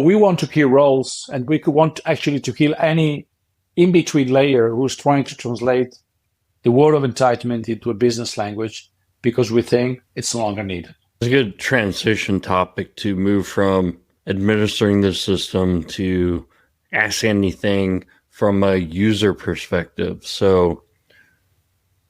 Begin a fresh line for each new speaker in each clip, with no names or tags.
We want to kill roles, and we could want actually to kill any in-between layer who's trying to translate the word of entitlement into a business language, because we think it's no longer needed.
It's a good transition topic to move from administering the system to ask anything from a user perspective. So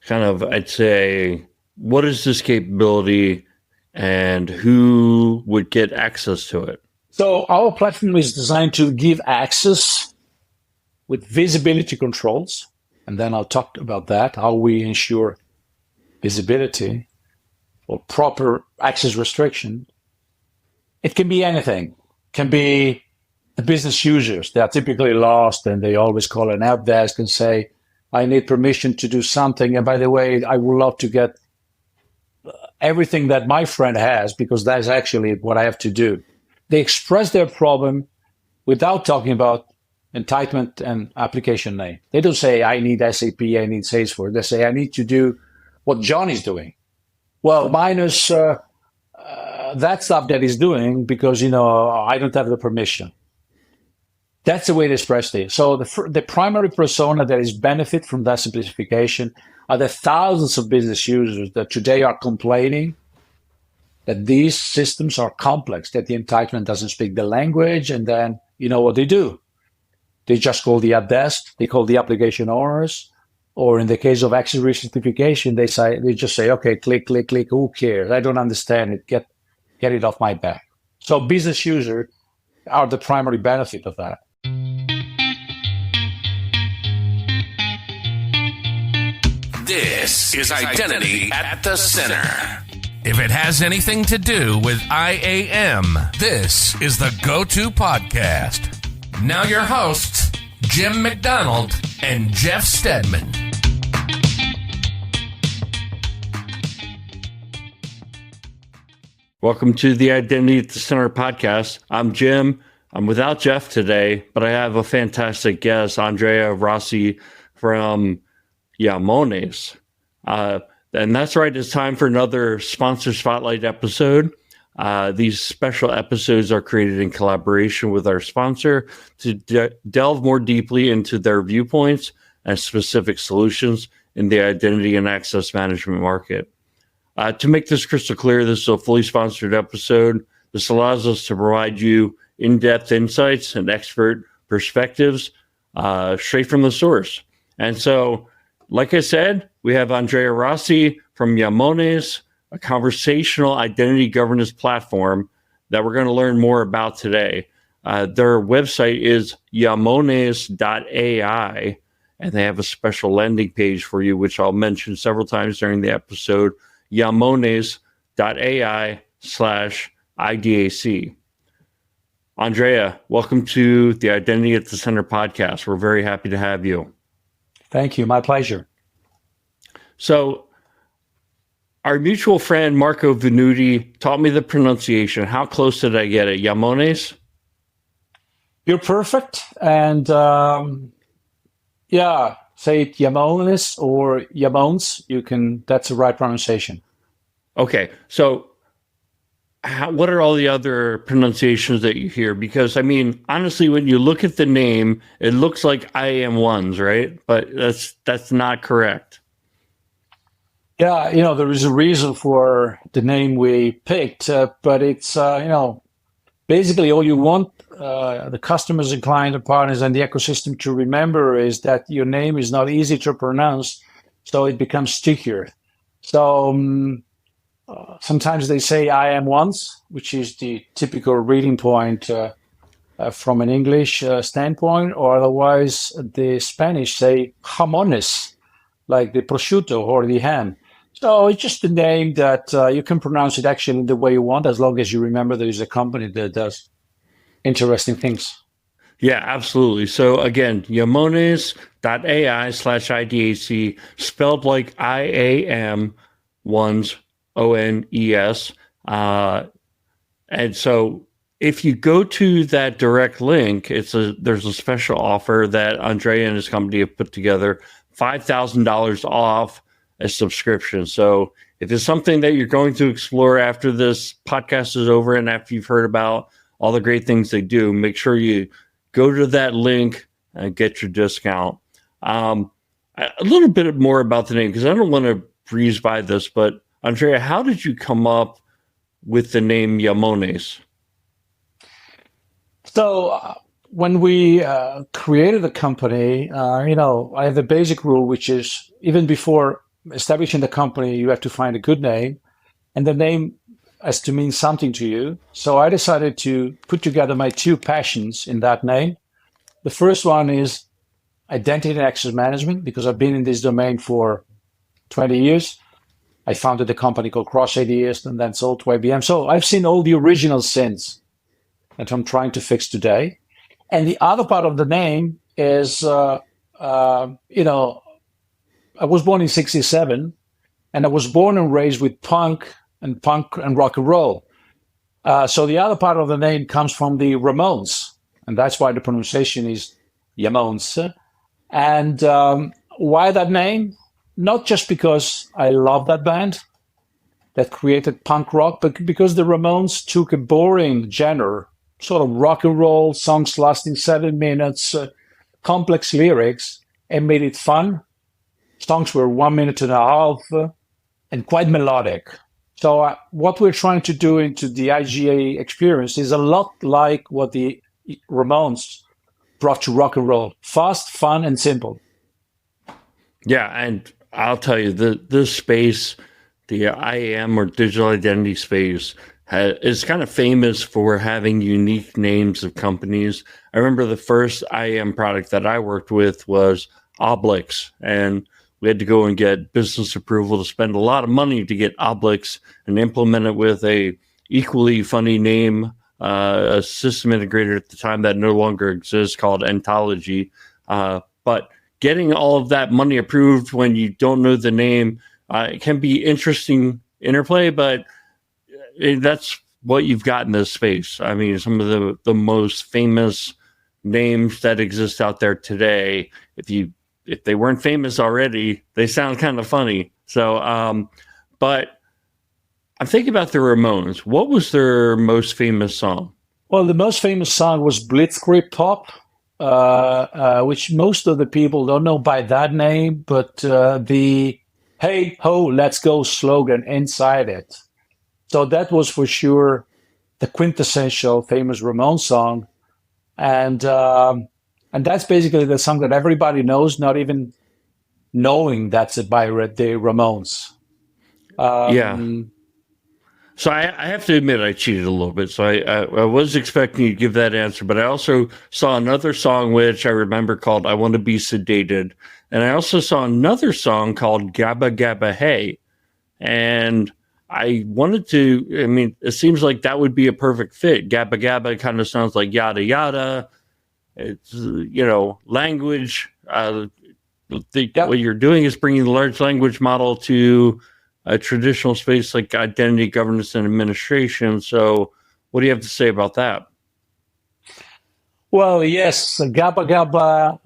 kind of, I'd say, what is this capability and who would get access to it?
So our platform is designed to give access with visibility controls. And then I'll talk about that, how we ensure visibility or proper access restriction. It can be anything. It can be the business users. They are typically lost and they always call an help desk and say, I need permission to do something. And by the way, I would love to get everything that my friend has, because that's actually what I have to do. They express their problem without talking about entitlement and application name. They don't say, I need SAP, I need Salesforce. They say, I need to do what John is doing. Well, minus that stuff that he's doing because, I don't have the permission. That's the way they express it. So the primary persona that is benefit from that simplification are the thousands of business users that today are complaining that these systems are complex, that the entitlement doesn't speak the language, and then you know what they do. They just call the help desk, they call the application owners, or in the case of access recertification, they just say, okay, click, who cares? I don't understand it, get it off my back. So business users are the primary benefit of that.
This is Identity at the Center. If it has anything to do with IAM, this is the go-to podcast. Now your hosts, Jim McDonald and Jeff Stedman.
Welcome to the Identity at the Center podcast. I'm Jim. I'm without Jeff today, but I have a fantastic guest, Andrea Rossi from IAMONES. And that's right, it's time for another Sponsor Spotlight episode. These special episodes are created in collaboration with our sponsor to delve more deeply into their viewpoints and specific solutions in the identity and access management market. To make this crystal clear, this is a fully sponsored episode. This allows us to provide you in-depth insights and expert perspectives straight from the source. And so, like I said, we have Andrea Rossi from IAMONES, a conversational identity governance platform that we're going to learn more about today. Their website is IAMONES.ai, and they have a special landing page for you, which I'll mention several times during the episode, IAMONES.ai/IDAC. Andrea, welcome to the Identity at the Center podcast. We're very happy to have you.
Thank you. My pleasure.
So our mutual friend, Marco Venuti, taught me the pronunciation. How close did I get it? IAMONES?
You're perfect. And say it IAMONES or IAMONES. That's the right pronunciation.
Okay. So what are all the other pronunciations that you hear? Because, I mean, honestly, when you look at the name, it looks like IAMONES, right? But that's not correct.
Yeah, there is a reason for the name we picked, but it's, basically all you want the customers and client and partners and the ecosystem to remember is that your name is not easy to pronounce, so it becomes stickier. So sometimes they say I am once, which is the typical reading point from an English standpoint, or otherwise the Spanish say jamones, like the prosciutto or the ham. So it's just a name that you can pronounce it actually the way you want, as long as you remember there is a company that does interesting things.
Yeah, absolutely. So again, IAMONES.ai/IDAC, spelled like IAM ones, ONES. And so if you go to that direct link, there's a special offer that Andrea and his company have put together, $5,000 off a subscription. So if it's something that you're going to explore after this podcast is over and after you've heard about all the great things they do, make sure you go to that link and get your discount. A little bit more about the name, because I don't want to breeze by this, but Andrea, how did you come up with the name IAMONES?
So when we created the company, I have a basic rule, which is even before establishing the company, you have to find a good name, and the name has to mean something to you. So I decided to put together my two passions in that name. The first one is identity and access management, because I've been in this domain for 20 years. I founded a company called Cross ADS and then sold to IBM. So I've seen all the original sins that I'm trying to fix today. And the other part of the name is, I was born in 1967, and I was born and raised with punk and rock and roll. So the other part of the name comes from the Ramones, and that's why the pronunciation is IAMONES. And why that name? Not just because I love that band that created punk rock, but because the Ramones took a boring genre, sort of rock and roll, songs lasting 7 minutes, complex lyrics, and made it fun. Songs were 1 minute and a half and quite melodic. So what we're trying to do into the IGA experience is a lot like what the Ramones brought to rock and roll. Fast, fun, and simple.
Yeah, and I'll tell you, this space, the IAM or digital identity space, is kind of famous for having unique names of companies. I remember the first IAM product that I worked with was Oblix, and we had to go and get business approval to spend a lot of money to get Oblix and implement it with a equally funny name, a system integrator at the time that no longer exists called Entology. But getting all of that money approved when you don't know the name, it can be interesting interplay, but that's what you've got in this space. I mean, some of the most famous names that exist out there today, if they weren't famous already, they sound kind of funny. So, but I'm thinking about the Ramones. What was their most famous song?
Well, the most famous song was Blitzkrieg Pop, which most of the people don't know by that name, but the "Hey Ho, Let's Go" slogan inside it. So that was for sure the quintessential famous Ramones song, and that's basically the song that everybody knows, not even knowing that's by the Ramones.
Yeah. So I have to admit I cheated a little bit. So I was expecting you to give that answer, but I also saw another song which I remember called "I Want to Be Sedated," and I also saw another song called "Gabba Gabba Hey," and I wanted to. I mean, it seems like that would be a perfect fit. Gabba Gabba kind of sounds like yada yada. It's language. What you're doing is bringing the large language model to a traditional space like identity governance and administration. So what do you have to say about that?
Well, yes, Gabba Gabba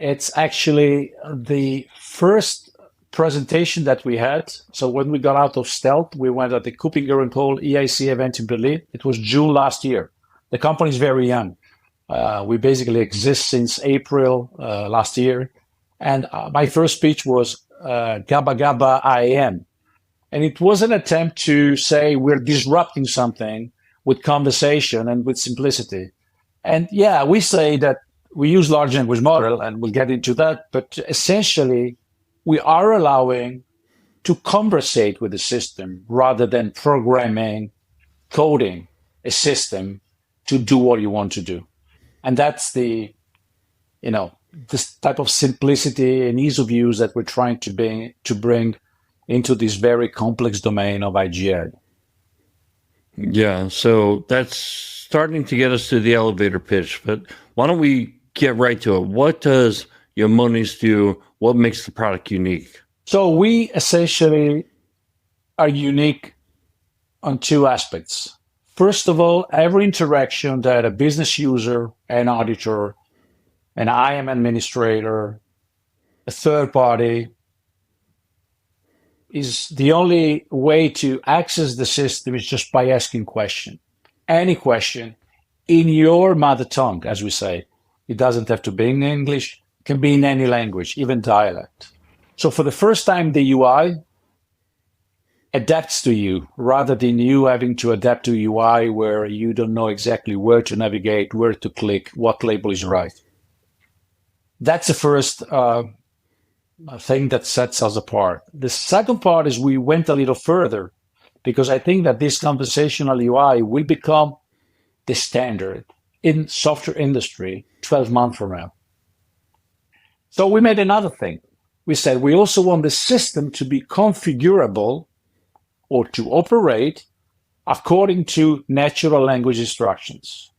it's actually the first presentation that we had. So when we got out of stealth, we went at the Kuppinger & Cole EIC event in Berlin. It was June last year. The company is very young. We basically exist since April last year. And my first speech was Gabba Gabba IAM. And it was an attempt to say we're disrupting something with conversation and with simplicity. And yeah, we say that we use large language model, and we'll get into that, but essentially we are allowing to conversate with the system rather than programming, coding a system to do what you want to do. And that's this type of simplicity and ease of use that we're trying to bring into this very complex domain of IGA.
Yeah, so that's starting to get us to the elevator pitch, but why don't we get right to it? What does IAMONES do? What makes the product unique?
So we essentially are unique on two aspects. First of all, every interaction that a business user, an auditor, an IAM administrator, a third party is the only way to access the system is just by asking question. Any question in your mother tongue, as we say. It doesn't have to be in English, it can be in any language, even dialect. So for the first time, the UI adapts to you rather than you having to adapt to UI where you don't know exactly where to navigate, where to click, what label is right. That's the first thing that sets us apart. The second part is we went a little further because I think that this conversational UI will become the standard in software industry 12 months from now. So we made another thing. We said we also want the system to be configurable or to operate according to natural language instructions.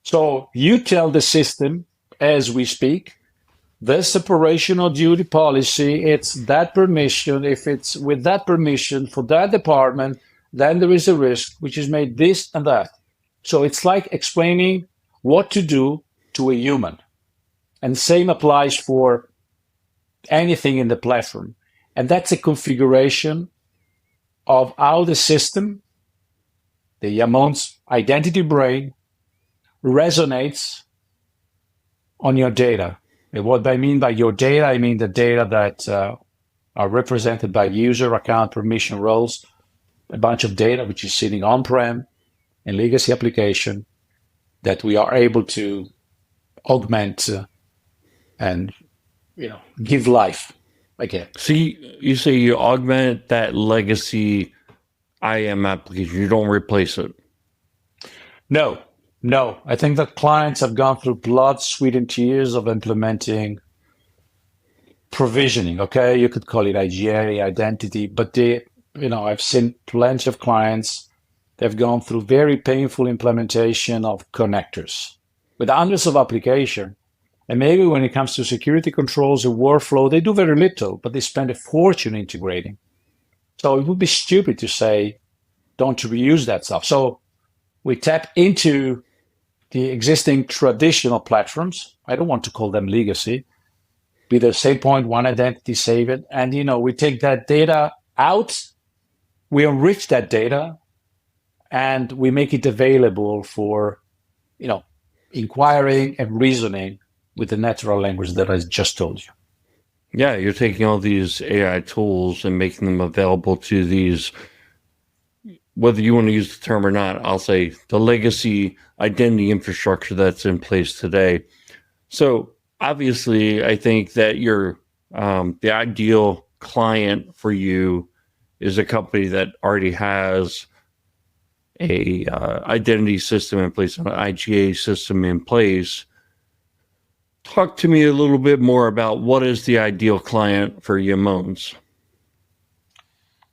So you tell the system as we speak, this operational duty policy, it's that permission. If it's with that permission for that department, then there is a risk which is made this and that. So it's like explaining what to do to a human. And same applies for anything in the platform. And that's a configuration of how the system, the IAMONES identity brain, resonates on your data. And what I mean by your data, I mean the data that are represented by user account permission roles, a bunch of data which is sitting on-prem in legacy application that we are able to augment and give life again.
So you say you augment that legacy IAM application, you don't replace it?
No. I think that clients have gone through blood, sweat, and tears of implementing provisioning. Okay, you could call it IGA, identity, but I've seen plenty of clients. They've gone through very painful implementation of connectors with hundreds of applications. And maybe when it comes to security controls and workflow, they do very little, but they spend a fortune integrating. So it would be stupid to say, don't reuse that stuff. So we tap into the existing traditional platforms. I don't want to call them legacy. Be the SailPoint, One Identity, Save It. And, we take that data out, we enrich that data, and we make it available for, inquiring and reasoning with the natural language that I just told you.
Yeah, you're taking all these AI tools and making them available to these, whether you want to use the term or not, I'll say the legacy identity infrastructure that's in place today. So obviously, I think that you're the ideal client for you is a company that already has a identity system in place, an IGA system in place. Talk to me a little bit more about what is the ideal client for IAMONES.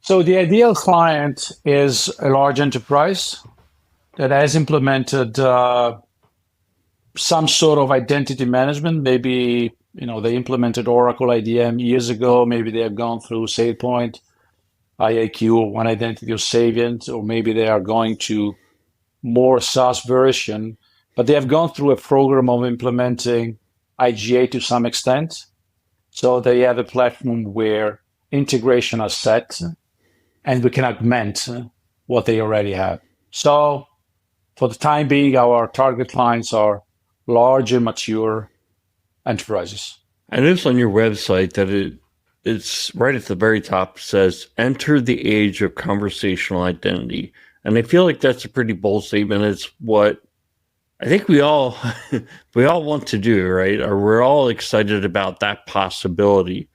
So the ideal client is a large enterprise that has implemented some sort of identity management. Maybe, they implemented Oracle IDM years ago. Maybe they have gone through SailPoint, IAQ, or One Identity or Savient, or maybe they are going to more SaaS version, but they have gone through a program of implementing IGA to some extent. So they have a platform where integration are set and we can augment what they already have. So for the time being, our target clients are large and mature enterprises.
I noticed on your website that it's right at the very top says, enter the age of conversational identity. And I feel like that's a pretty bold statement. It's what I think we all want to do, right? Or we're all excited about that possibility.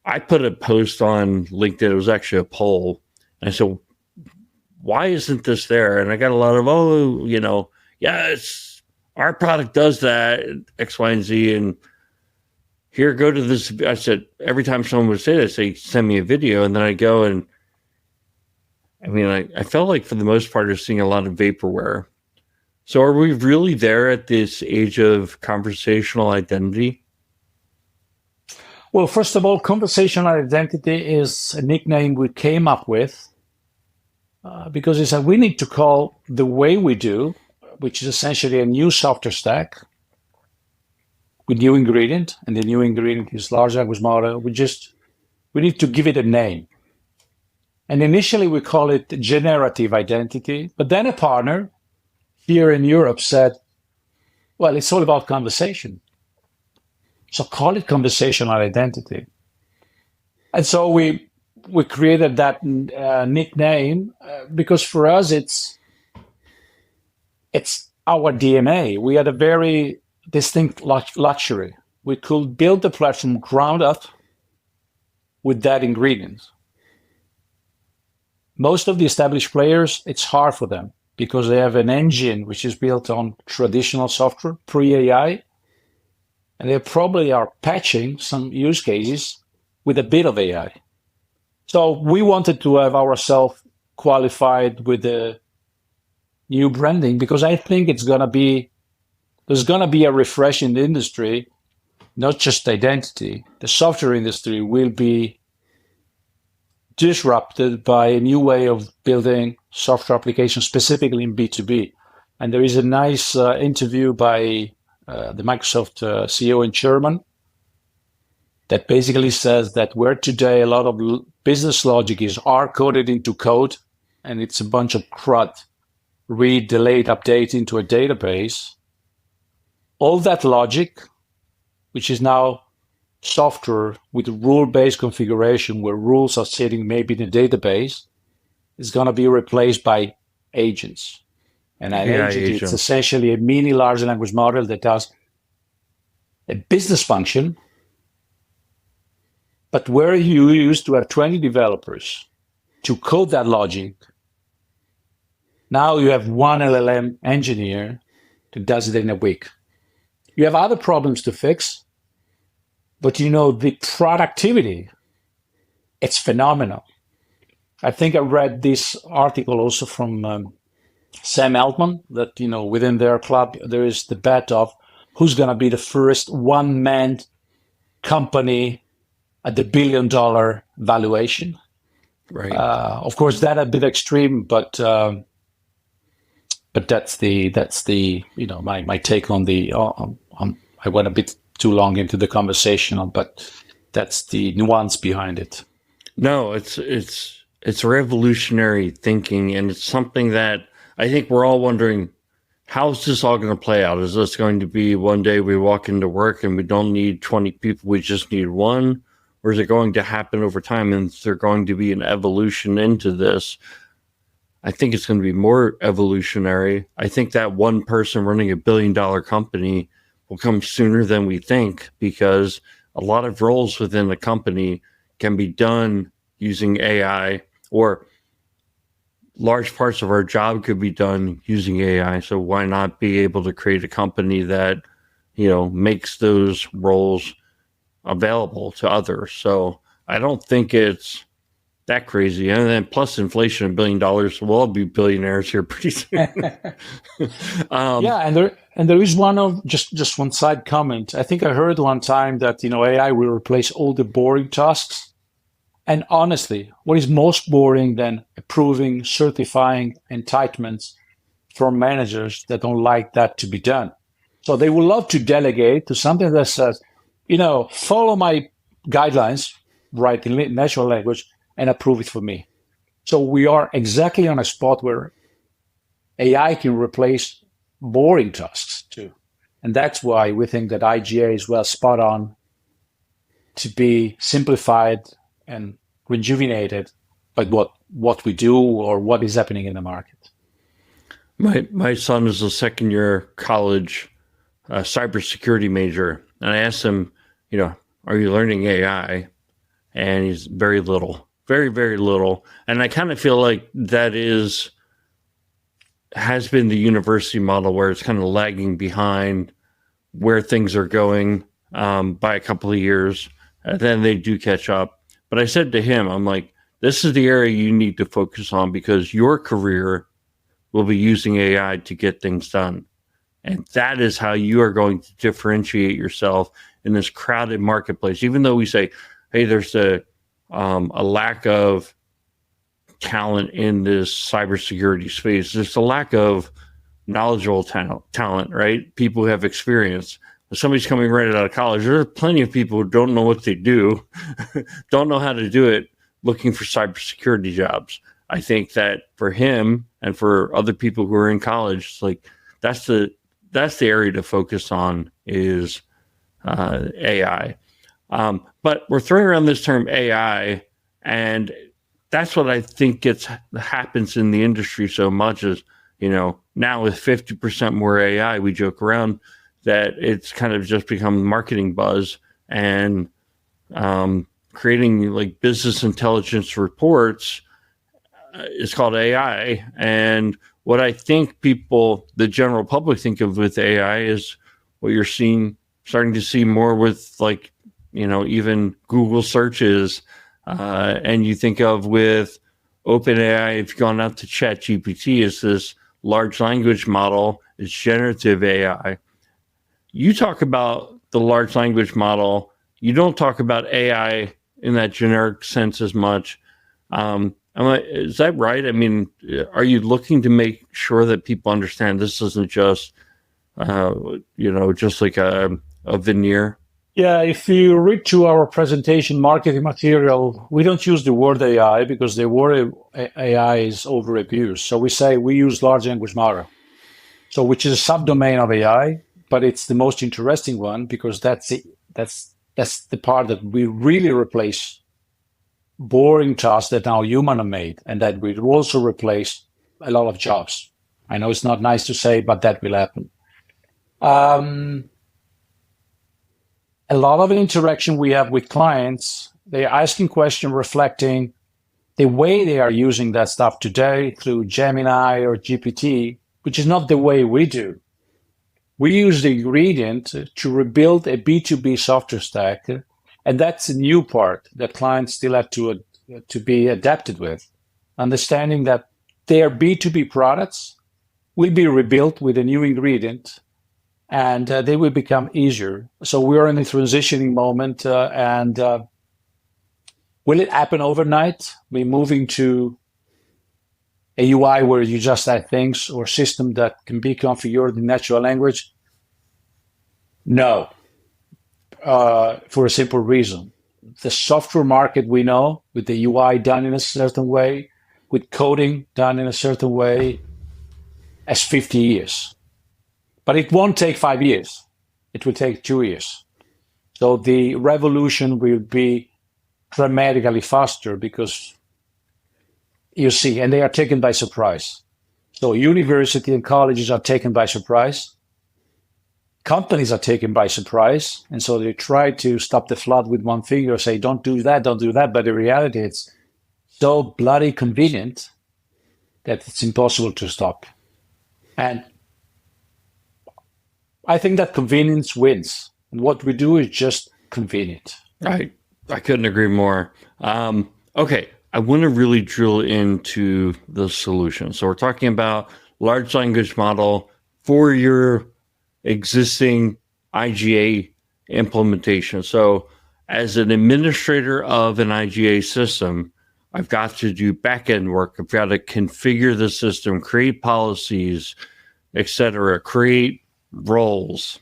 I put a post on LinkedIn. It was actually a poll. And I said, why isn't this there? And I got a lot of, yes, our product does that, X, Y, and Z. And here, go to this. I said, every time someone would say this, they send me a video. And then I go and, I felt like for the most part, they're seeing a lot of vaporware. So are we really there at this age of conversational identity?
Well, first of all, conversational identity is a nickname we came up with because it's we need to call the way we do, which is essentially a new software stack with new ingredient, and the new ingredient is large language model. We need to give it a name. And initially we call it generative identity, but then a partner here in Europe said, well, it's all about conversation. So call it conversational identity. And so we created that nickname because for us it's our DNA. We had a very distinct luxury. We could build the platform ground up with that ingredient. Most of the established players, it's hard for them because they have an engine which is built on traditional software, pre-AI, and they probably are patching some use cases with a bit of AI. So we wanted to have ourselves qualified with the new branding because I think there's going to be a refresh in the industry, not just identity. The software industry will be disrupted by a new way of building software applications, specifically in B2B. And there is a nice interview by the Microsoft CEO and chairman that basically says that where today a lot of business logic is hard-coded into code, and it's a bunch of crud, read, delete, update into a database, all that logic, which is now software with rule-based configuration where rules are sitting maybe in a database, is going to be replaced by agents. And an agent is essentially a mini large language model that does a business function, but where you used to have 20 developers to code that logic, now you have one LLM engineer that does it in a week. You have other problems to fix, but the productivity, it's phenomenal. I think I read this article also from Sam Altman that, within their club, there is the bet of who's going to be the first one-man company at the $1 billion valuation.
Right.
Of course, that's a bit extreme, but that's the my take on the. I went a bit too long into the conversation, but that's the nuance behind it.
No, it's revolutionary thinking, and it's something that I think we're all wondering, how's this all going to play out? Is this going to be one day we walk into work and we don't need 20 people, we just need one? Or is it going to happen over time and is there going to be an evolution into this? I think it's going to be more evolutionary. I think that one person running $1 billion company will come sooner than we think because a lot of roles within the company can be done using AI, or large parts of our job could be done using AI. So why not be able to create a company that, makes those roles available to others? So I don't think it's that crazy. And then plus inflation, $1 billion, we'll all be billionaires here pretty soon.
Yeah, and there is one of just one side comment. I think I heard one time that AI will replace all the boring tasks. And honestly, what is most boring than approving, certifying entitlements from managers that don't like that to be done? So they would love to delegate to something that says, follow my guidelines, write in natural language, and approve it for me. So we are exactly on a spot where AI can replace boring tasks too. And that's why we think that IGA is well spot on to be simplified and rejuvenated by what we do or what is happening in the market.
My son is a second year college cybersecurity major, and I asked him, are you learning AI? And he's very little, very, very little. And I kind of feel like that has been the university model where it's kind of lagging behind where things are going by a couple of years. And then they do catch up. But I said to him, I'm like, this is the area you need to focus on because your career will be using AI to get things done. And that is how you are going to differentiate yourself in this crowded marketplace. Even though we say, hey, there's a lack of talent in this cybersecurity space, there's a lack of knowledgeable talent, right? People who have experience. If somebody's coming right out of college, there are plenty of people who don't know what they do, don't know how to do it, looking for cybersecurity jobs. I think that for him and for other people who are in college, it's like that's the area to focus on is AI. But we're throwing around this term AI, and that's what I think happens in the industry so much is, now with 50% more AI, we joke around that it's kind of just become marketing buzz, and creating like business intelligence reports is called AI. And what I think the general public think of with AI is what you're starting to see more with like, even Google searches, and you think of with OpenAI, if you've gone out to ChatGPT, is this large language model, it's generative AI. You talk about the large language model. You don't talk about AI in that generic sense as much. Is that right? I mean, are you looking to make sure that people understand this isn't just, just like a veneer?
Yeah, if you read to our presentation marketing material, we don't use the word AI because the word AI is overabused. So we say we use large language model, so which is a subdomain of AI, but it's the most interesting one because that's the part that we really replace boring tasks that now human are made, and that will also replace a lot of jobs. I know it's not nice to say, but that will happen. A lot of interaction we have with clients, they're asking questions reflecting the way they are using that stuff today through Gemini or GPT, which is not the way we do. We use the ingredient to rebuild a B2B software stack, and that's a new part that clients still have to be adapted with, understanding that their B2B products will be rebuilt with a new ingredient, and they will become easier. So we are in a transitioning moment, and will it happen overnight? We're moving to a UI where you just add things or system that can be configured in natural language? No, for a simple reason. The software market we know, with the UI done in a certain way, with coding done in a certain way, has 50 years. But it won't take 5 years. It will take 2 years. So the revolution will be dramatically faster because you see, and they are taken by surprise. So university and colleges are taken by surprise. Companies are taken by surprise. And so they try to stop the flood with one finger, say, don't do that, don't do that. But in reality, it's so bloody convenient that it's impossible to stop. And I think that convenience wins. And what we do is just convenient.
I couldn't agree more. Okay, I want to really drill into the solution. So we're talking about large language model for your existing IGA implementation. So as an administrator of an IGA system, I've got to do back-end work. I've got to configure the system, create policies, etc., create roles.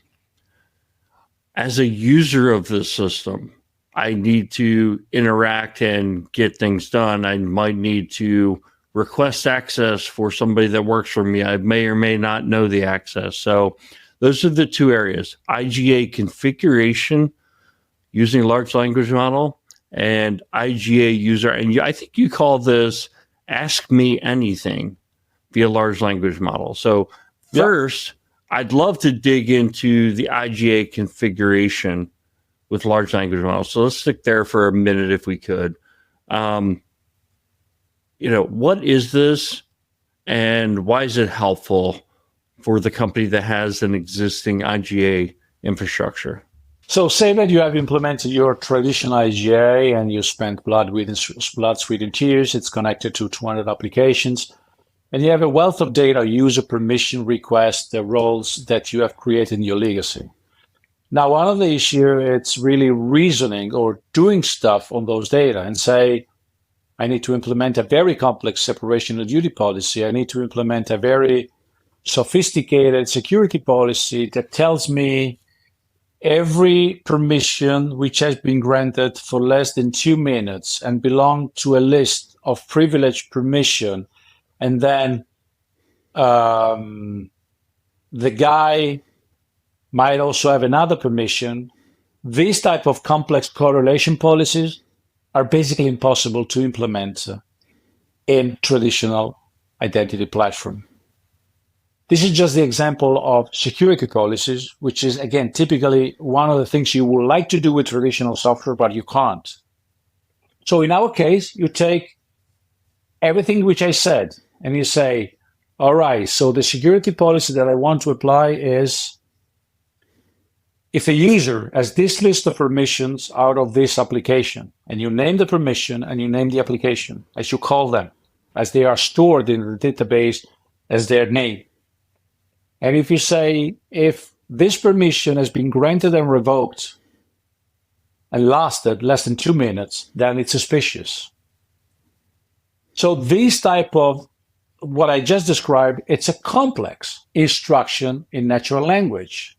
As a user of the system, I need to interact and get things done. I might need to request access for somebody that works for me. I may or may not know the access. So those are the two areas: IGA configuration using large language model and IGA user. And I think you call this ask me anything via large language model. So first, I'd love to dig into the IGA configuration with large language models. So let's stick there for a minute if we could. What is this and why is it helpful for the company that has an existing IGA infrastructure?
So say that you have implemented your traditional IGA and you spent blood, sweat, and tears. It's connected to 200 applications. And you have a wealth of data, user permission requests, the roles that you have created in your legacy. Now, one of the issues, it's really reasoning or doing stuff on those data and say, I need to implement a very complex separation of duty policy. I need to implement a very sophisticated security policy that tells me every permission which has been granted for less than 2 minutes and belong to a list of privileged permission, and then the guy might also have another permission, these type of complex correlation policies are basically impossible to implement in traditional identity platform. This is just the example of security policies, which is, again, typically one of the things you would like to do with traditional software, but you can't. So in our case, you take everything which I said and you say, all right, so the security policy that I want to apply is if a user has this list of permissions out of this application, and you name the permission and you name the application as you call them, as they are stored in the database as their name. And if you say, if this permission has been granted and revoked and lasted less than 2 minutes, then it's suspicious. So this type of what I just described, it's a complex instruction in natural language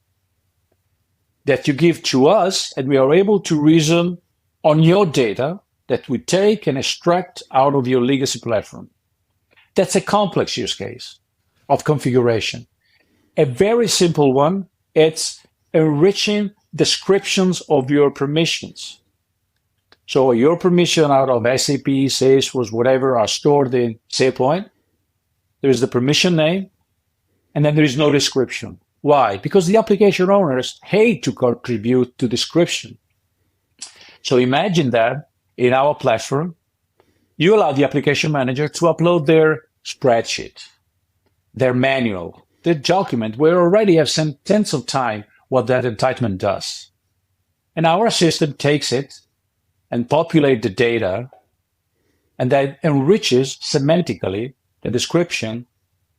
that you give to us, and we are able to reason on your data that we take and extract out of your legacy platform. That's a complex use case of configuration. A very simple one, it's enriching descriptions of your permissions. So your permission out of SAP, Salesforce, whatever, are stored in SailPoint. There is the permission name, and then there is no description. Why? Because the application owners hate to contribute to description. So imagine that in our platform, you allow the application manager to upload their spreadsheet, their manual, their document, where already have spent tens of time what that entitlement does. And our system takes it and populates the data, and that enriches semantically the description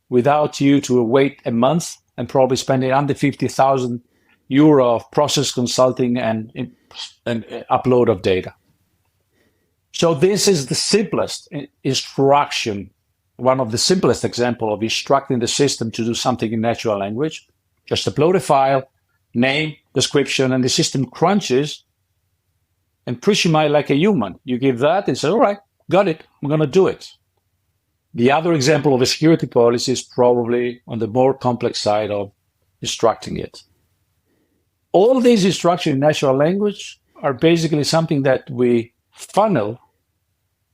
without you to wait a month and probably spending under 50,000 euro of process consulting and upload of data. So this is the simplest instruction, one of the simplest example of instructing the system to do something in natural language. Just upload a file, name, description, and the system crunches and pretty much like a human. You give that and say, all right, got it, I'm going to do it. The other example of a security policy is probably on the more complex side of instructing it. All these instructions in natural language are basically something that we funnel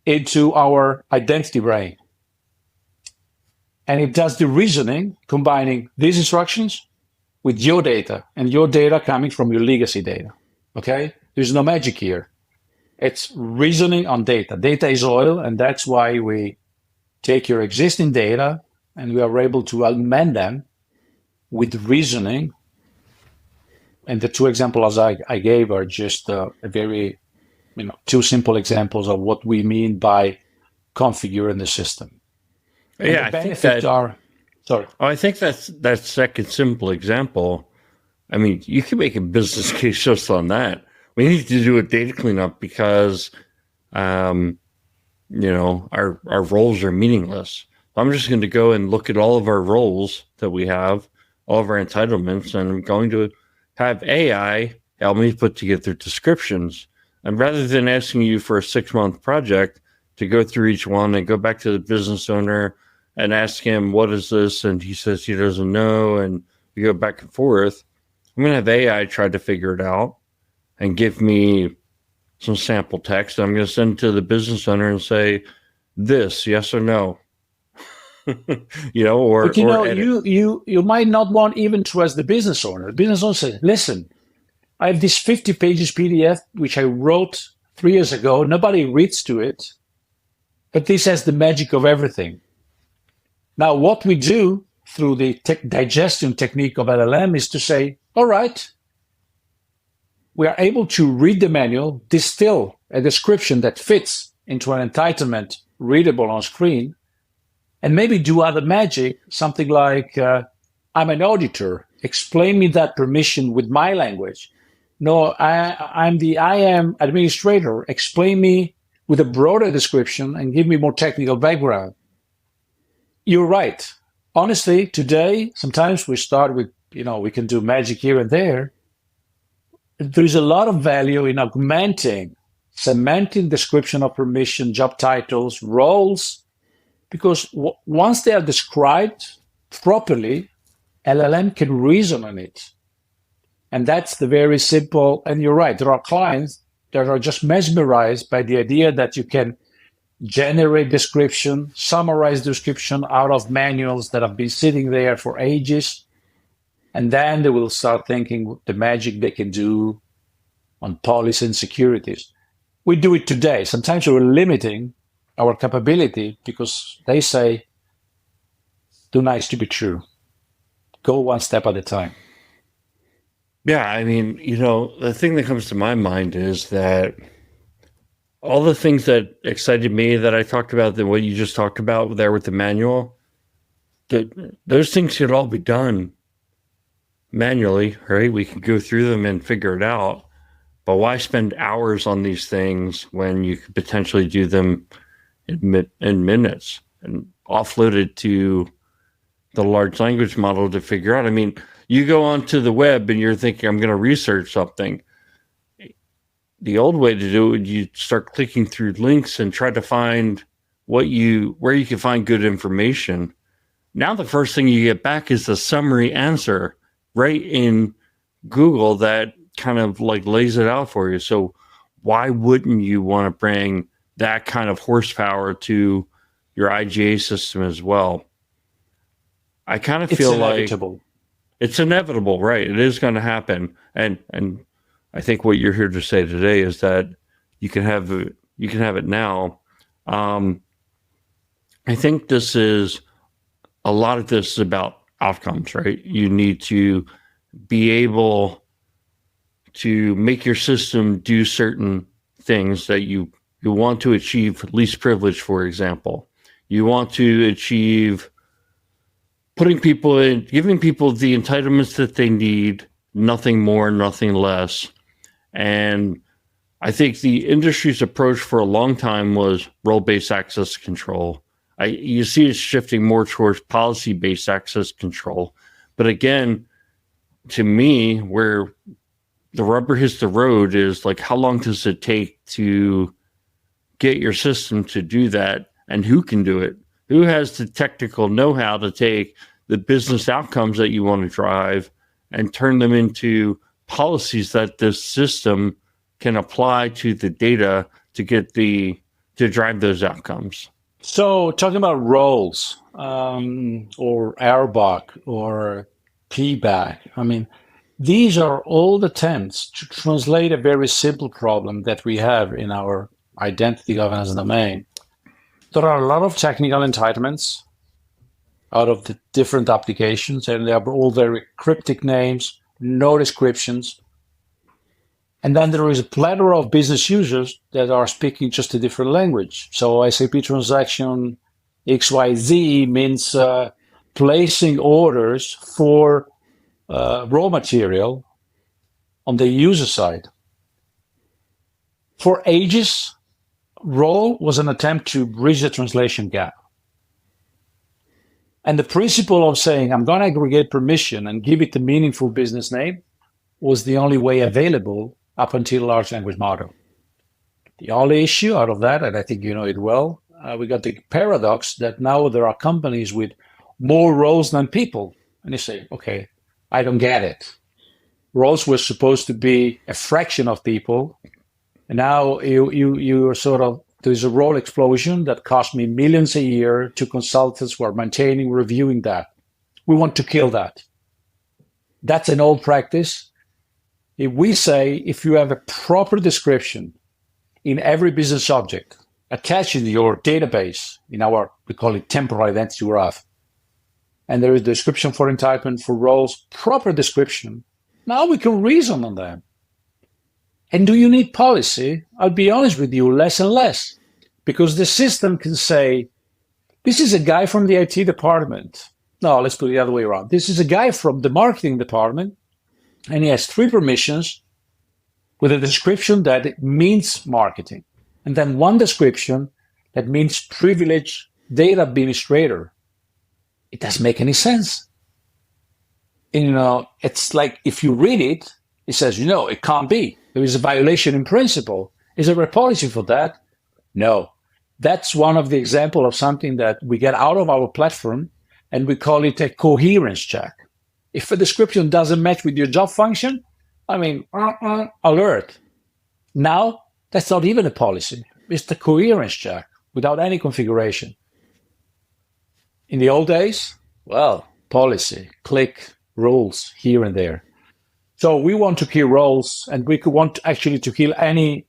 into our identity brain. And it does the reasoning, combining these instructions with your data, and your data coming from your legacy data. Okay? There's no magic here. It's reasoning on data. Data is oil, and that's why we take your existing data and we are able to amend them with reasoning. And the two examples I gave are just a very, two simple examples of what we mean by configuring the system. And
yeah,
the benefits are. Sorry.
I think that second simple example. I mean, you can make a business case just on that. We need to do a data cleanup because, our roles are meaningless. I'm just going to go and look at all of our roles that we have, all of our entitlements, and I'm going to have AI help me put together descriptions. And rather than asking you for a 6-month project to go through each one and go back to the business owner and ask him, what is this? And he says he doesn't know. And we go back and forth. I'm going to have AI try to figure it out and give me some sample text. I'm going to send it to the business owner and say, this, yes or no. Or
you might not want even to ask the business owner. The business owner says, listen, I have this 50 pages PDF, which I wrote 3 years ago. Nobody reads to it, but this has the magic of everything. Now, what we do through the digestion technique of LLM is to say, all right, we are able to read the manual, distill a description that fits into an entitlement readable on screen, and maybe do other magic, something like, I'm an auditor, explain me that permission with my language. No, I'm the IAM administrator, explain me with a broader description and give me more technical background. You're right. Honestly, today, sometimes we start with, we can do magic here and there, there's a lot of value in augmenting, cementing description of permission, job titles, roles, because once they are described properly, LLM can reason on it. And that's the very simple, and you're right, there are clients that are just mesmerized by the idea that you can generate description, summarize description out of manuals that have been sitting there for ages. And then they will start thinking the magic they can do on policy and securities. We do it today. Sometimes we're limiting our capability because they say, too nice to be true. Go one step at a time.
Yeah, I mean, the thing that comes to my mind is that all the things that excited me that I talked about, what you just talked about there with the manual, those things could all be done manually, right? We could go through them and figure it out. But why spend hours on these things when you could potentially do them in minutes and offload it to the large language model to figure out? I mean, you go onto the web and you're thinking, I'm going to research something. The old way to do it, you start clicking through links and try to find where you can find good information. Now the first thing you get back is a summary answer right in Google that kind of like lays it out for you. So why wouldn't you want to bring that kind of horsepower to your IGA system as well? I kind of feel like it's inevitable, right? It is going to happen. And I think what you're here to say today is that you can have it now. I think a lot of this is about outcomes, right? You need to be able to make your system do certain things that you want to achieve. Least privilege, for example. You want to achieve giving people the entitlements that they need, nothing more, nothing less. And I think the industry's approach for a long time was role-based access control. You see it's shifting more towards policy-based access control. But again, to me, where the rubber hits the road is like, how long does it take to get your system to do that? And who can do it? Who has the technical know-how to take the business outcomes that you want to drive and turn them into policies that this system can apply to the data to drive those outcomes?
So talking about roles or RBAC or PBAC, I mean, these are all attempts to translate a very simple problem that we have in our identity governance domain. There are a lot of technical entitlements out of the different applications, and they are all very cryptic names, no descriptions. And then there is a plethora of business users that are speaking just a different language. So SAP transaction XYZ means placing orders for raw material on the user side. For ages, role was an attempt to bridge the translation gap. And the principle of saying, I'm going to aggregate permission and give it a meaningful business name was the only way available up until large language model. The only issue out of that, and I think you know it well, we got the paradox that now there are companies with more roles than people. And you say, okay, I don't get it. Roles were supposed to be a fraction of people. And now you're sort of, there's a role explosion that costs me millions a year to consultants who are maintaining, reviewing that. We want to kill that. That's an old practice. If we say, if you have a proper description in every business object attached in your database, we call it temporal identity graph, and there is description for entitlement, for roles, proper description, now we can reason on them. And do you need policy? I'll be honest with you, less and less, because the system can say, this is a guy from the IT department. No, let's put it the other way around. This is a guy from the marketing department, and he has 3 permissions with a description that it means marketing, and then 1 description that means privileged data administrator. It doesn't make any sense. And, it's like if you read it, He says, it can't be. There is a violation in principle. Is there a policy for that? No. That's one of the examples of something that we get out of our platform, and we call it a coherence check. If a description doesn't match with your job function, alert. Now, that's not even a policy. It's the coherence check without any configuration. In the old days, policy, click, rules here and there. So we want to kill roles, and we could want actually to kill any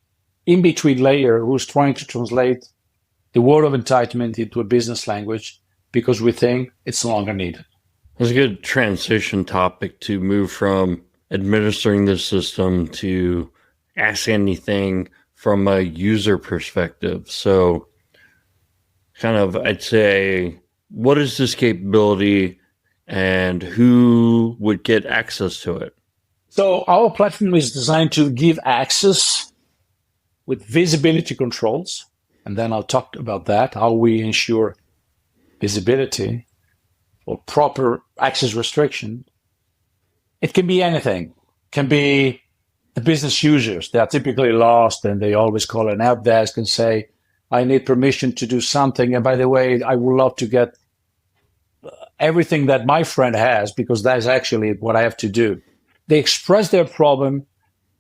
in-between layer who's trying to translate the word of entitlement into a business language, because we think it's no longer needed.
It's a good transition topic to move from administering the system to ask anything from a user perspective. So I'd say, what is this capability and who would get access to it?
So our platform is designed to give access with visibility controls. And then I'll talk about that, how we ensure visibility or proper access restriction. It can be anything. It can be the business users. They are typically lost, and they always call an help desk and say, I need permission to do something. And by the way, I would love to get everything that my friend has, because that's actually what I have to do. They express their problem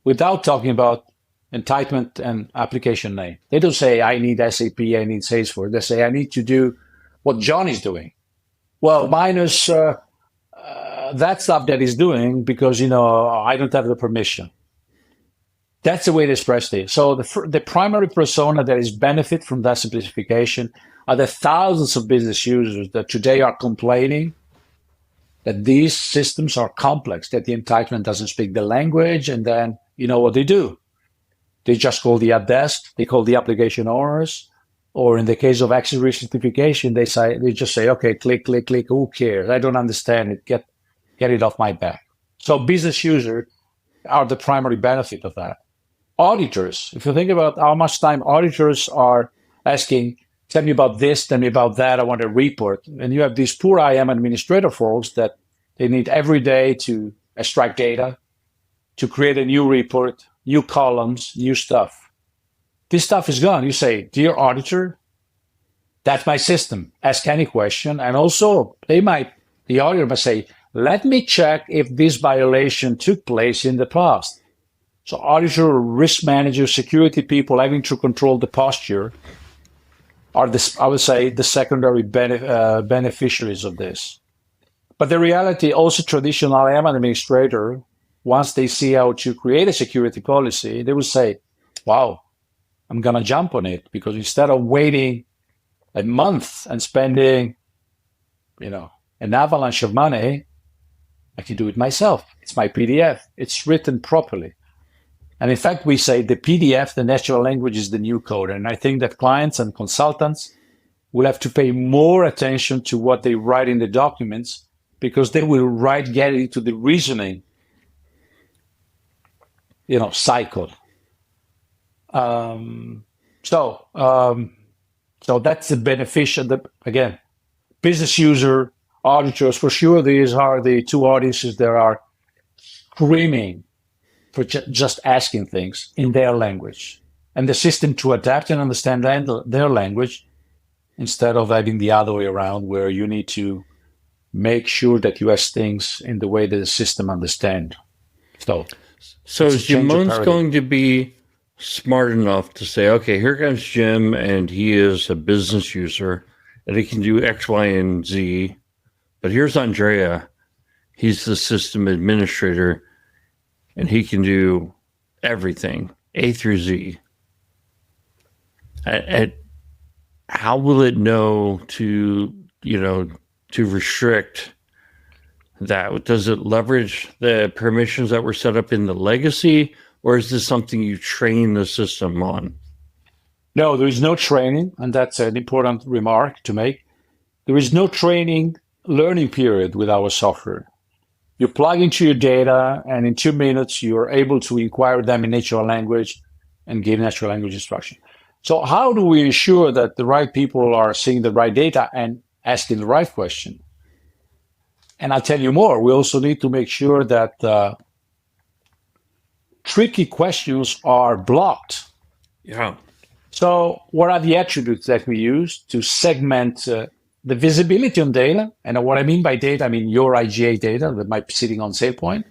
without talking about entitlement and application name. They don't say, I need SAP, I need Salesforce. They say, I need to do what John is doing. Well, minus that stuff that he's doing, because, I don't have the permission. That's the way they express it. So the primary persona that is benefit from that simplification are the thousands of business users that today are complaining that these systems are complex, that the entitlement doesn't speak the language, and then you know what they do. They just call the help desk, they call the application owners, or in the case of access recertification, they just say, okay, click, click, click, who cares? I don't understand it, get it off my back. So business users are the primary benefit of that. Auditors, if you think about how much time auditors are asking, tell me about this, tell me about that, I want a report. And you have these poor IAM administrator folks that they need every day to extract data, to create a new report, new columns, new stuff. This stuff is gone. You say, dear auditor, that's my system. Ask any question. And also, the auditor might say, let me check if this violation took place in the past. So auditor, risk manager, security people having to control the posture are, I would say, the secondary beneficiaries of this. But the reality, also traditional IAM administrator, once they see how to create a security policy, they will say, wow, I'm going to jump on it, because instead of waiting a month and spending, an avalanche of money, I can do it myself. It's my PDF. It's written properly. And in fact, we say the PDF, the natural language, is the new code. And I think that clients and consultants will have to pay more attention to what they write in the documents, because they will get into the reasoning, cycle. So that's the beneficial. Again, business user, auditors, for sure, these are the two audiences that are screaming for just asking things in their language, and the system to adapt and understand their language, instead of having the other way around, where you need to make sure that you ask things in the way that the system understands.
So is IAMONES going to be smart enough to say, okay, here comes Jim, and he is a business user, and he can do X, Y, and Z, but here's Andrea. He's the system administrator, and he can do everything, A through Z. How will it know to restrict that? Does it leverage the permissions that were set up in the legacy, or is this something you train the system on?
No, there is no training, and that's an important remark to make. There is no learning period with our software. You plug into your data, and in 2 minutes, you're able to inquire them in natural language and give natural language instruction. So how do we ensure that the right people are seeing the right data and asking the right question? And I'll tell you more. We also need to make sure that tricky questions are blocked.
Yeah.
So what are the attributes that we use to segment the visibility on data? And what I mean by data, I mean your IGA data that might be sitting on SailPoint.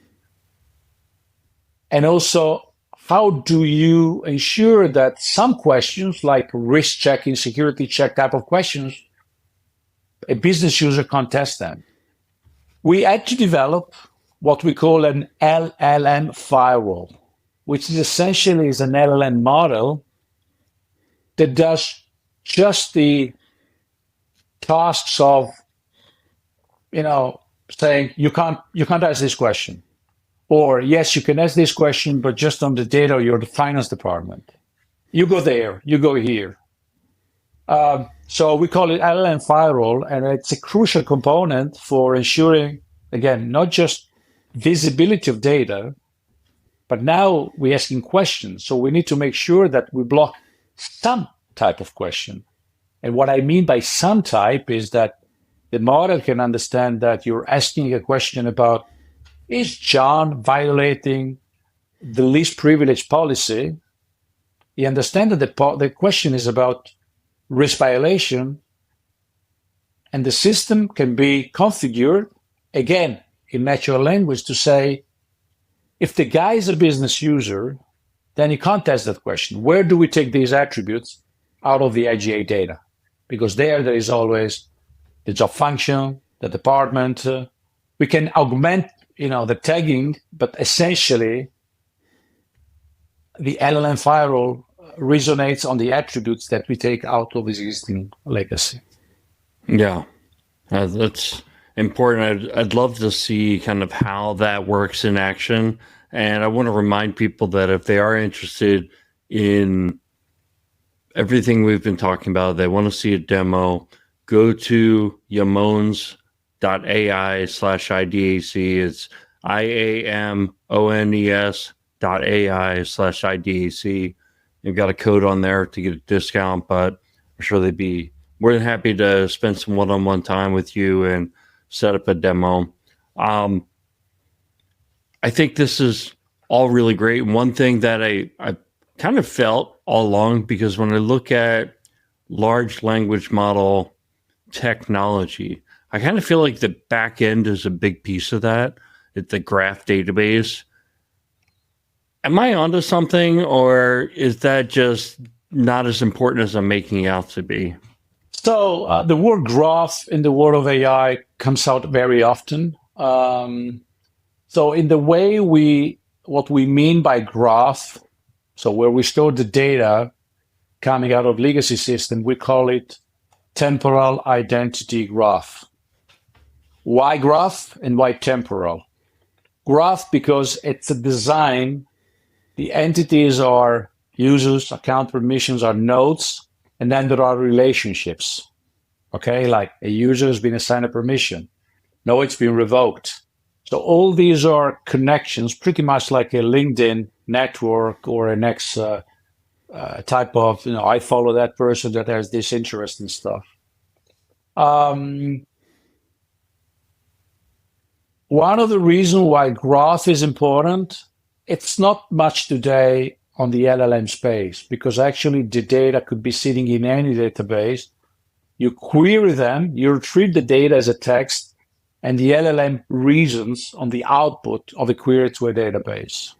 And also, how do you ensure that some questions like risk checking, security check type of questions, a business user can't test them? We had to develop what we call an LLM firewall, which is essentially is an LLM model that does just the tasks of, saying you can't ask this question, or yes, you can ask this question, but just on the data, you're the finance department. You go there, you go here. So we call it LLM firewall, and it's a crucial component for ensuring, again, not just visibility of data, but now we're asking questions. So we need to make sure that we block some type of question. And what I mean by some type is that the model can understand that you're asking a question about, is John violating the least privilege policy? You understand that the question is about risk violation, and the system can be configured, again, in natural language to say, if the guy is a business user, then you can't ask that question. Where do we take these attributes out of the IGA data? Because there is always the job function, the department. We can augment, the tagging, but essentially the LLM firewall resonates on the attributes that we take out of existing legacy.
Yeah, that's important. I'd love to see kind of how that works in action. And I want to remind people that if they are interested in everything we've been talking about, they want to see a demo, go to IAMONES.ai/IDAC. It's IAMONES.ai/IDAC. You've got a code on there to get a discount, but I'm sure they'd be more than happy to spend some one-on-one time with you and set up a demo. I think this is all really great. One thing that I kind of felt all along, because when I look at large language model technology, I kind of feel like the back end is a big piece of that. It's the graph database. Am I onto something, or is that just not as important as I'm making it out to be?
So the word graph in the world of AI comes out very often. So in the way what we mean by graph, so where we store the data coming out of legacy system, we call it temporal identity graph. Why graph and why temporal? Graph because it's a design. The entities are users, account permissions are nodes, and then there are relationships. Okay, like a user has been assigned a permission. No, it's been revoked. So all these are connections, pretty much like a LinkedIn network or a next type of, I follow that person that has this interest and stuff. One of the reasons why graph is important, it's not much today on the LLM space, because actually the data could be sitting in any database. You query them, you retrieve the data as a text, and the LLM reasons on the output of a query to a database.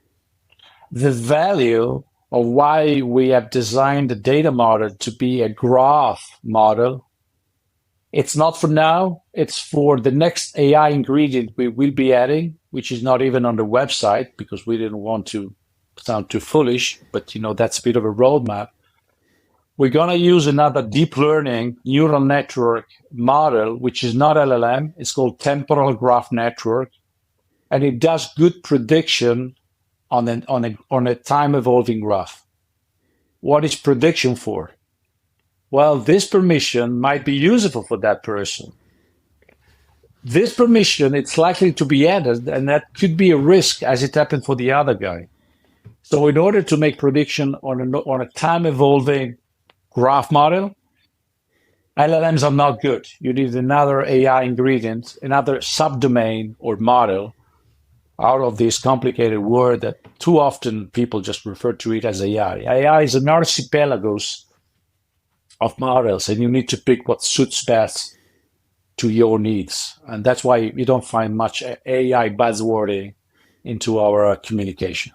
The value of why we have designed the data model to be a graph model, it's not for now, it's for the next AI ingredient we will be adding, which is not even on the website because we didn't want to sound too foolish, but that's a bit of a roadmap. We're going to use another deep learning neural network model, which is not LLM. It's called Temporal Graph Network, and it does good prediction on a time evolving graph. What is prediction for? Well, this permission might be useful for that person. This permission, it's likely to be added, and that could be a risk as it happened for the other guy. So in order to make prediction on a time evolving graph model, LLMs are not good. You need another AI ingredient, another subdomain or model out of this complicated word that too often people just refer to it as AI. AI is an archipelagos of models, and you need to pick what suits best to your needs. And that's why you don't find much AI buzzwording into our communication.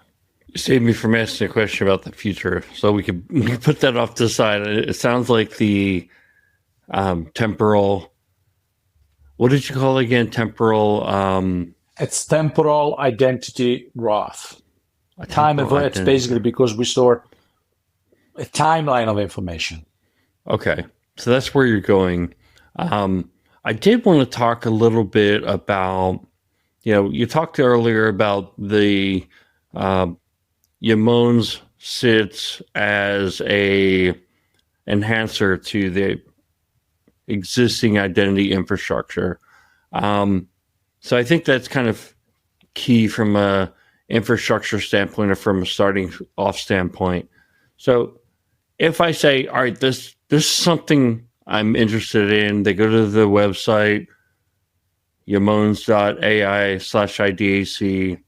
You saved me from asking a question about the future, so we can put that off to the side. It sounds like the temporal. What did you call it again? Temporal.
It's temporal identity graph. It's basically because we store a timeline of information.
Okay, so that's where you're going. I did want to talk a little bit about, you talked earlier about the IAMONES sits as a enhancer to the existing identity infrastructure. So I think that's kind of key from a infrastructure standpoint or from a starting off standpoint. So if I say, all right, this is something I'm interested in, they go to the website, iamones.ai/IDAC,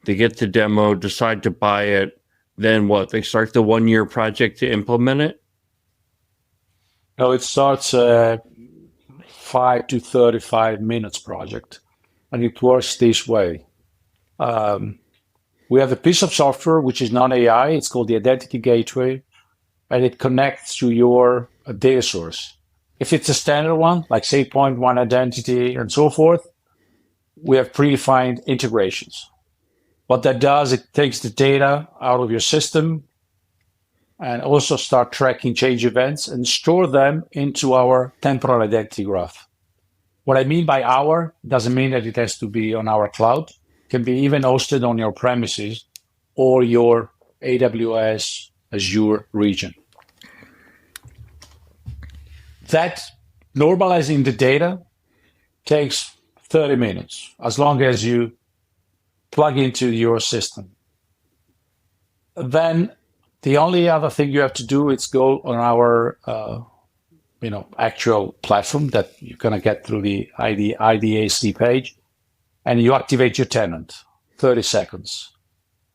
they get the demo, decide to buy it, then what? They start the 1-year project to implement it?
No, it starts 5 to 35 minutes project, and it works this way. We have a piece of software which is non-AI. It's called the Identity Gateway, and it connects to your data source. If it's a standard one, like say point one identity and so forth, we have predefined integrations. What that does, it takes the data out of your system and also start tracking change events and store them into our temporal identity graph. What I mean by our doesn't mean that it has to be on our cloud. It can be even hosted on your premises or your AWS Azure region. That normalizing the data takes 30 minutes, as long as you plug into your system. Then the only other thing you have to do is go on our actual platform that you're going to get through the IDAC page, and you activate your tenant, 30 seconds.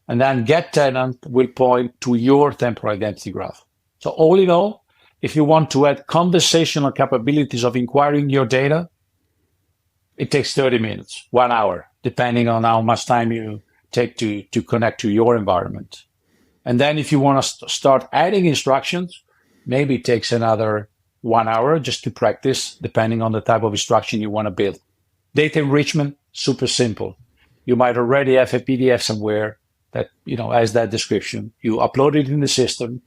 And then get tenant will point to your temporal identity graph. So all in all, if you want to add conversational capabilities of inquiring your data, it takes 30 minutes, 1 hour, depending on how much time you take to connect to your environment. And then if you want to start adding instructions, maybe it takes another 1 hour just to practice, depending on the type of instruction you want to build. Data enrichment, super simple. You might already have a PDF somewhere that has that description. You upload it in the system,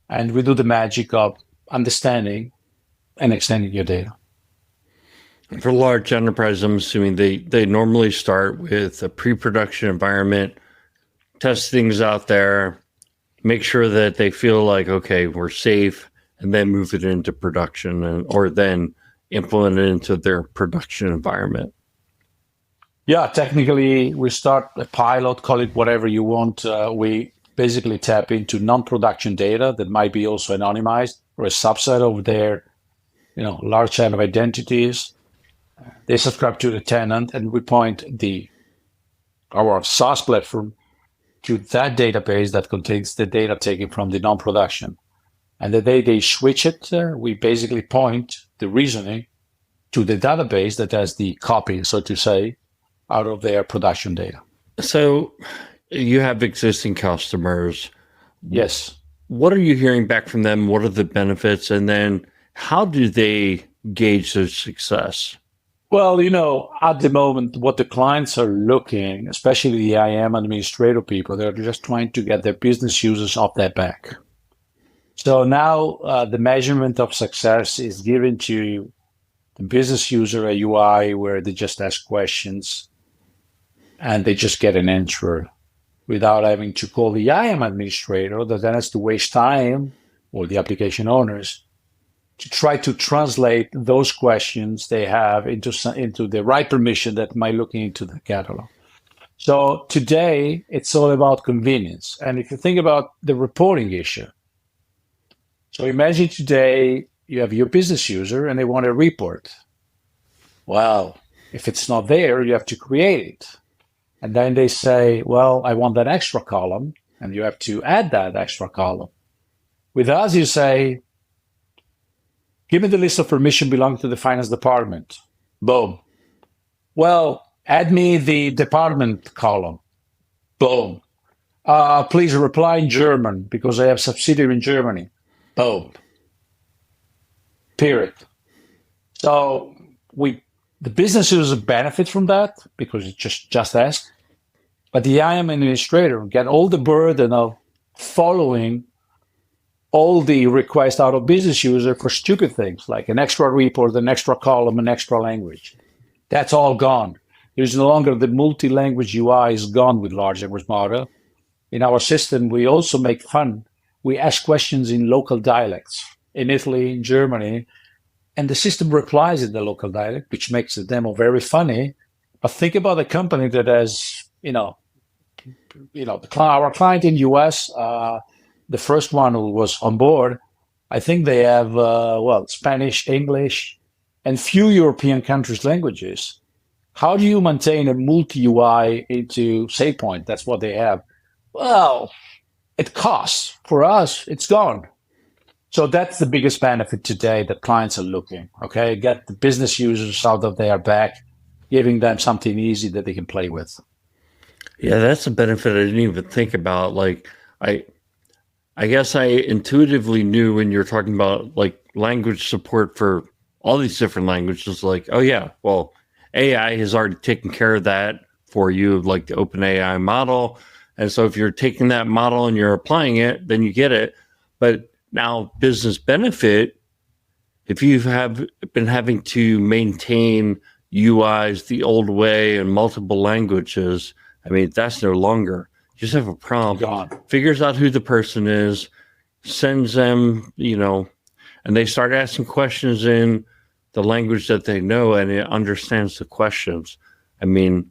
and we do the magic of understanding and extending your data.
For large enterprises, I'm assuming they normally start with a pre-production environment, test things out there, make sure that they feel like, okay, we're safe, and then move it into production or then implement it into their production environment.
Yeah, technically, we start a pilot, call it whatever you want. We basically tap into non-production data that might be also anonymized or a subset of their large set of identities. They subscribe to the tenant, and we point our SaaS platform to that database that contains the data taken from the non-production. And the day they switch it, we basically point the reasoning to the database that has the copy, so to say, out of their production data.
So you have existing customers.
Yes.
What are you hearing back from them? What are the benefits? And then how do they gauge their success?
Well, at the moment, what the clients are looking, especially the IAM administrator people, they're just trying to get their business users off their back. So now the measurement of success is given to the business user a UI where they just ask questions and they just get an answer without having to call the IAM administrator that then has to waste time, or the application owners, to try to translate those questions they have into the right permission that might look into the catalog. So today, it's all about convenience. And if you think about the reporting issue, so imagine today you have your business user and they want a report. Well, if it's not there, you have to create it. And then they say, well, I want that extra column, and you have to add that extra column. With us, you say, give me the list of permission belonging to the finance department. Boom. Well, add me the department column. Boom. Please reply in German because I have subsidiary in Germany. Boom. Period. So the business users benefit from that because it's just ask. But the IAM administrator get all the burden of following all the requests out of business user for stupid things like an extra report, an extra column, an extra language. That's all gone. There's no longer the multi-language UI is gone with large language model. In our system, we also make fun. We ask questions in local dialects in Italy, in Germany, and the system replies in the local dialect, which makes the demo very funny. But think about a company that has, our client in US, the first one who was on board, I think they have, Spanish, English, and few European countries' languages. How do you maintain a multi-UI into SailPoint? That's what they have. Well, it costs. For us, it's gone. So that's the biggest benefit today that clients are looking, okay? Get the business users out of their back, giving them something easy that they can play with.
Yeah, that's a benefit I didn't even think about. Like, I guess I intuitively knew when you're talking about like language support for all these different languages, like, oh yeah, well, AI has already taken care of that for you, like the OpenAI model. And so if you're taking that model and you're applying it, then you get it. But now business benefit, if you have been having to maintain UIs the old way in multiple languages, I mean, that's no longer. You just have a prompt, figures out who the person is, sends them, and they start asking questions in the language that they know, and it understands the questions. I mean,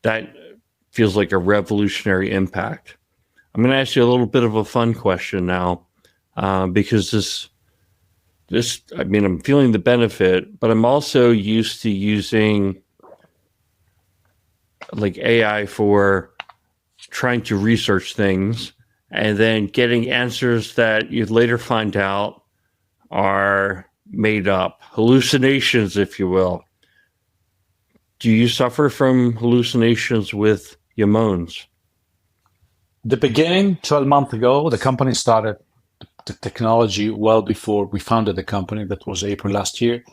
that feels like a revolutionary impact. I'm going to ask you a little bit of a fun question now, because this, I mean, I'm feeling the benefit, but I'm also used to using like AI for trying to research things and then getting answers that you later find out are made up, hallucinations, if you will. Do you suffer from hallucinations with IAMONES?
The beginning, 12 months ago, the company started the technology well before we founded the company. That was April last year.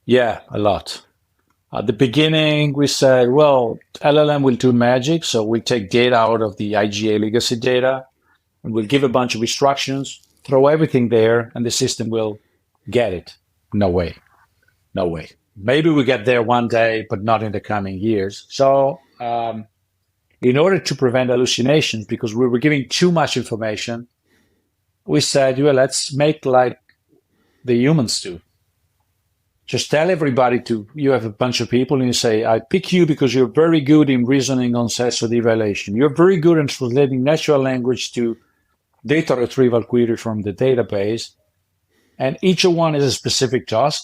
Yeah, a lot. At the beginning, we said, well, LLM will do magic. So we take data out of the IGA legacy data and we'll give a bunch of instructions, throw everything there, and the system will get it. No way. No way. Maybe we get there one day, but not in the coming years. So in order to prevent hallucinations, because we were giving too much information, we said, well, let's make like the humans do. Just tell everybody you have a bunch of people and you say, I pick you because you're very good in reasoning on sensory evaluation. You're very good in translating natural language to data retrieval queries from the database. And each one is a specific task.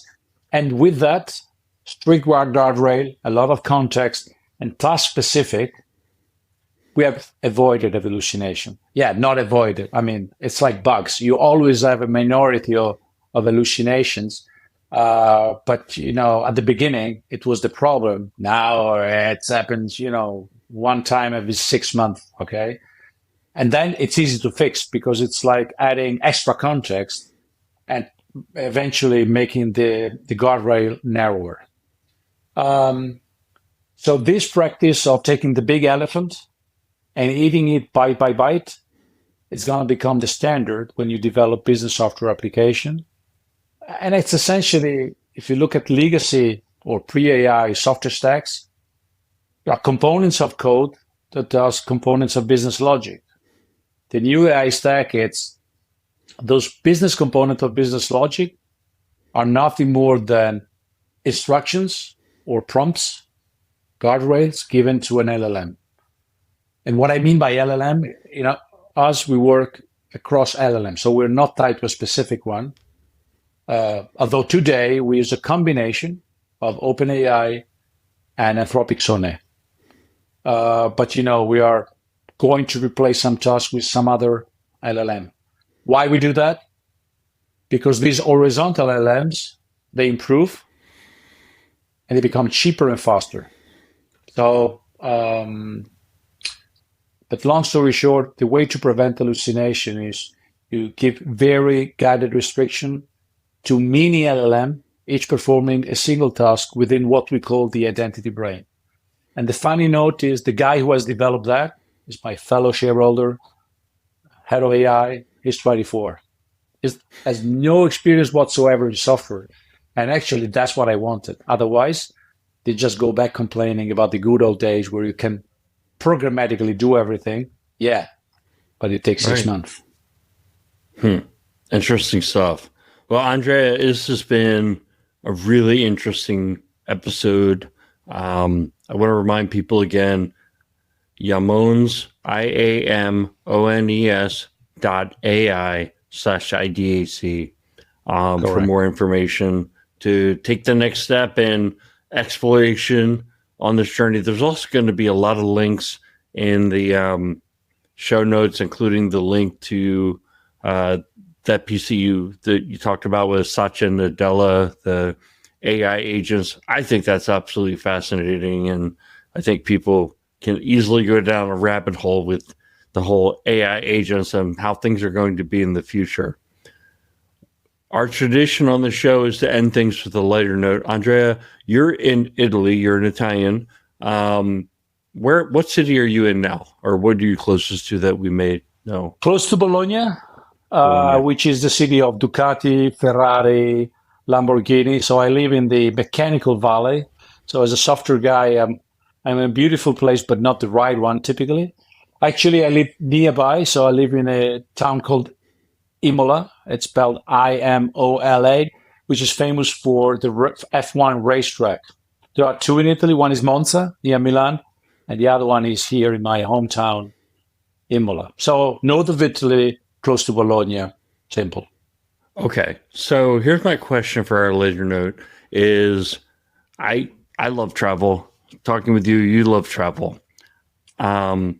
And with that, strict guardrail, a lot of context, and task specific, we have avoided hallucination. Yeah, not avoided. I mean, it's like bugs. You always have a minority of hallucinations. But, at the beginning, it was the problem. Now it happens, one time every 6 months, okay? And then it's easy to fix because it's like adding extra context and eventually making the guardrail narrower. So this practice of taking the big elephant and eating it bite by bite, it's going to become the standard when you develop business software application. And it's essentially, if you look at legacy or pre-AI software stacks, there are components of code that does components of business logic. The new AI stack, it's those business components of business logic are nothing more than instructions or prompts, guardrails given to an LLM. And what I mean by LLM, us, we work across LLM. So we're not tied to a specific one. Although today we use a combination of OpenAI and Anthropic Sonnet. but we are going to replace some tasks with some other LLM. Why we do that? Because these horizontal LLMs, they improve and they become cheaper and faster. So, but long story short, the way to prevent hallucination is you give very guided restriction to mini LLM, each performing a single task within what we call the identity brain. And the funny note is the guy who has developed that is my fellow shareholder, head of AI. He's 24. He has no experience whatsoever in software. And actually, that's what I wanted. Otherwise, they just go back complaining about the good old days where you can programmatically do everything. Yeah, but it takes 6 months.
Interesting stuff. Well, Andrea, this has been a really interesting episode. I want to remind people again, IAMONES, IAMONES.ai/IDAC for more information to take the next step in exploration on this journey. There's also going to be a lot of links in the show notes, including the link to that PCU that you talked about with Satya Nadella, the AI agents. I think that's absolutely fascinating, and I think people can easily go down a rabbit hole with the whole AI agents and how things are going to be in the future. Our tradition on the show is to end things with a lighter note. Andrea, you're in Italy. You're an Italian. What city are you in now, or what are you closest to that we may know?
Close to Bologna. Which is the city of Ducati, Ferrari, Lamborghini. So I live in the mechanical valley. So as a software guy, I'm in a beautiful place, but not the right one typically. Actually, I live nearby. So I live in a town called Imola. It's spelled IMOLA, which is famous for the F1 racetrack. There are two in Italy. One is Monza, near Milan, and the other one is here in my hometown, Imola. So north of Italy, close to Bologna, simple.
Okay, so here's my question for our later note is I love travel. Talking with you, you love travel. A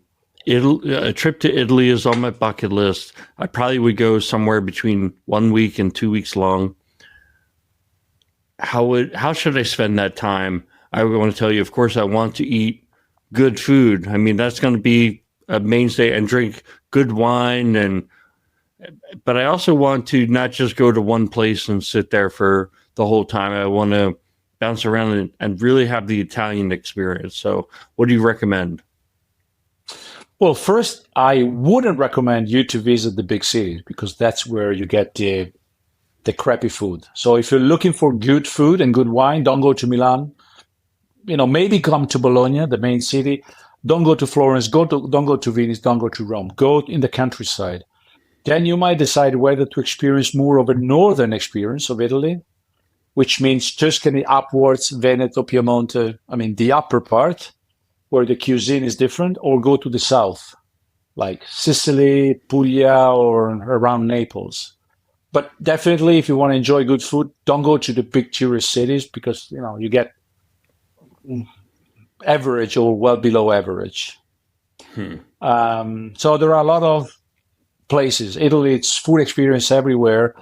trip to Italy is on my bucket list. I probably would go somewhere between 1 week and 2 weeks long. How should I spend that time? I want to tell you, of course, I want to eat good food. I mean, that's going to be a mainstay, and drink good wine, but I also want to not just go to one place and sit there for the whole time. I want to bounce around and really have the Italian experience. So what do you recommend?
Well, first, I wouldn't recommend you to visit the big cities because that's where you get the crappy food. So if you're looking for good food and good wine, don't go to Milan. Maybe come to Bologna, the main city. Don't go to Florence. Don't go to Venice. Don't go to Rome. Go in the countryside. Then you might decide whether to experience more of a northern experience of Italy, which means Tuscany upwards, Veneto, Piemonte, the upper part, where the cuisine is different, or go to the south, like Sicily, Puglia, or around Naples. But definitely, if you want to enjoy good food, don't go to the big tourist cities because, you get average or well below average. So there are a lot of places. Italy, it's food experience everywhere.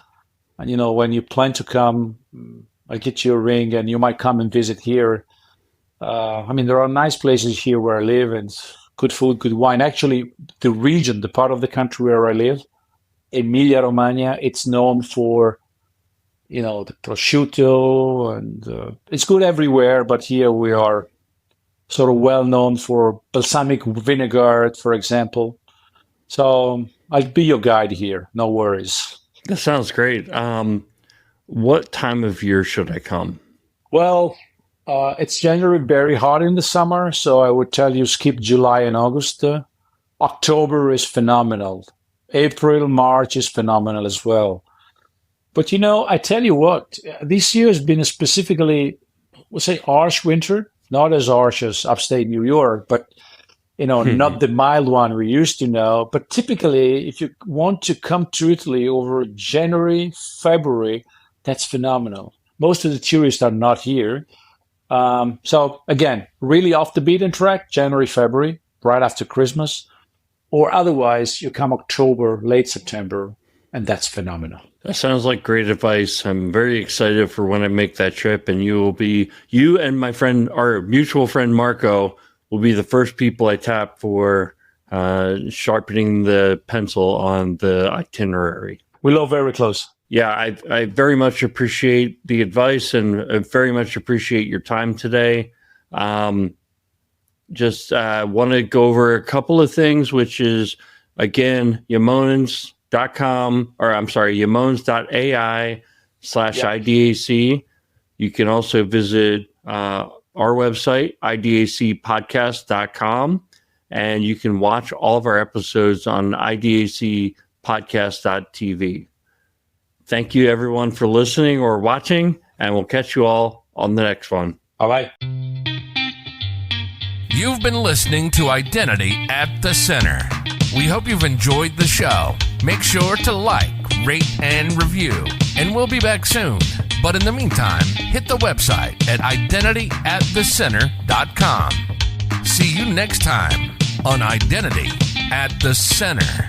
And, when you plan to come, I'll get you a ring and you might come and visit here. There are nice places here where I live and good food, good wine. Actually, the region, the part of the country where I live, Emilia-Romagna, it's known for, the prosciutto and it's good everywhere. But here we are sort of well known for balsamic vinegar, for example. So I'll be your guide here. No worries.
That sounds great. What time of year should I come?
Well, it's generally very hot in the summer, so I would tell you skip July and August. October is phenomenal. April, March is phenomenal as well. But, I tell you what, this year has been a specifically, we'll say, harsh winter. Not as harsh as upstate New York, but not the mild one we used to know. But typically, if you want to come to Italy over January, February, that's phenomenal. Most of the tourists are not here. So again, really off the beaten track, January, February, right after Christmas, or otherwise you come October, late September, and that's phenomenal.
That sounds like great advice. I'm very excited for when I make that trip, and you and my friend, our mutual friend Marco, will be the first people I tap for sharpening the pencil on the itinerary.
We're all very close.
Yeah, I very much appreciate the advice, and I very much appreciate your time today. Just want to go over a couple of things, which is, again, IAMONES.ai/IDAC. You can also visit our website, idacpodcast.com, and you can watch all of our episodes on idacpodcast.tv. Thank you, everyone, for listening or watching, and we'll catch you all on the next one.
All right.
You've been listening to Identity at the Center. We hope you've enjoyed the show. Make sure to like, rate, and review, and we'll be back soon. But in the meantime, hit the website at identityatthecenter.com. See you next time on Identity at the Center.